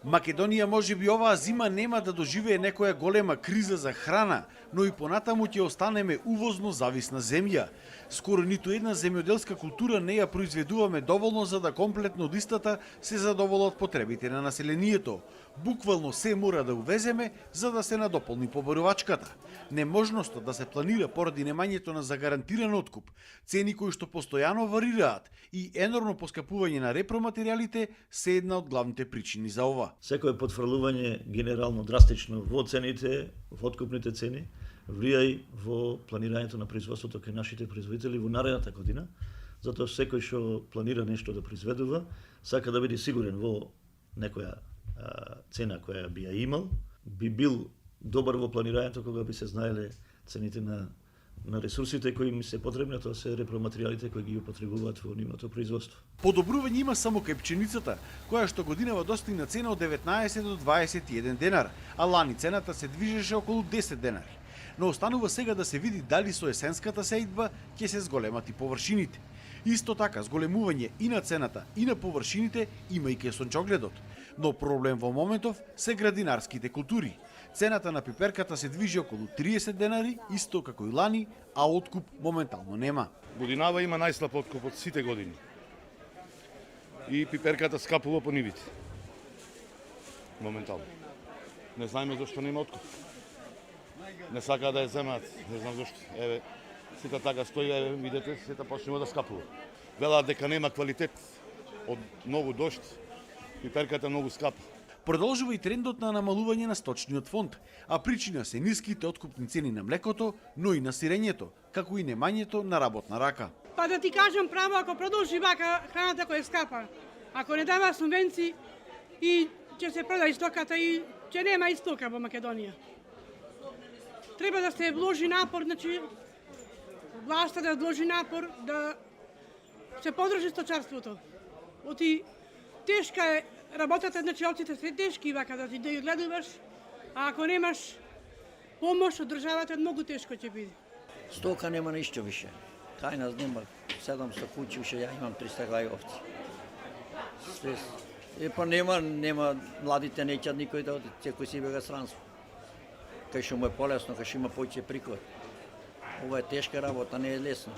Македонија можеби оваа зима нема да доживее некоја голема криза за храна, но и понатаму ќе останеме увозно зависна земја. Скоро ниту една земјоделска култура не ја произведуваме доволно за да комплетно од истата се задоволат потребите на населението. Буквално се мора да увеземе за да се надополни побарувачката. Неможноста да се планира поради немањето на загарантиран откуп, цени кои што постојано варираат и енормно поскапување на репроматеријалите се една од главните причини за ова. Секое потврлување генерално драстично во цените, во откупните цени, влијај во планирањето на производството кај нашите производители во наредната година, затоа секој што планира нешто да произведува, сака да биде сигурен во некоја цена која би ја имал, би бил добар во планирањето кога би се знаеле цените на ресурсите кои ми се потребни, тоа се репроматеријалите кои ги употребуваат во нивното производство. Подобрување има само кај пченицата, која што годинава достигна цена од 19 до 21 денар, а лани цената се движеше околу 10 денари. Но останува сега да се види дали со есенската сејдба ќе се зголемат и површините. Исто така, зголемување и на цената и на површините има и кај сончогледот. Но проблем во моментов се градинарските култури. Цената на пиперката се движи околу 30 денари, исто како и лани, а откуп моментално нема. Годинава има најслаб откуп од сите години. И пиперката скапува по нивите. Моментално. Не знаеме зашто нема откуп. Не сакаа да ја земаат, не знам зашто. Еве, сите така стои, еве, видете, сите почнува да скапува. Велаат дека нема квалитет од многу дожд, пиперката многу скапа. Продолжува и трендот на намалување на сточниот фонд, а причина се ниските откупни цени на млекото, но и на сирењето, како и немањето на работна рака. Па да ти кажам право, ако продолжи вака храната која скапа, ако не дава субвенции и ќе се прода истоката и ќе нема истока во Македонија. Треба да се вложи напор, значи власта да вложи напор да се подржи сточарството. Оти тешка е работата, значи овците се тешки вака да ти да ја гледуваш, а ако немаш помош од државата многу тешко ќе биде. Стока нема ништо више. Кај нас нема 700 куќи, уште ја имам 300 гај овци. Па нема младите неќат никој да оди, секој си бега странство. Кај што му е полесно, кај што има поќе приход. Ова е тешка работа, не е лесно.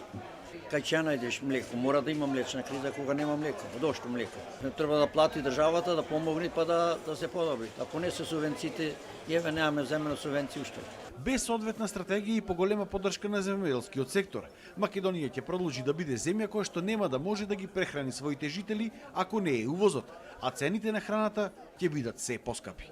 Кај ќе најдеш млеко, мора да има млечна криза кога нема млеко, дошто млеко. Не треба да плати државата, да помогне па да се подобри. Ако не се субвенциите, еве немаме земено субвенции уште. Без соодветна стратегија и поголема поддршка на земјоделскиот сектор, Македонија ќе продолжи да биде земја која што нема да може да ги прехрани своите жители ако не е увозот, а цените на храната ќе бидат се поскапи.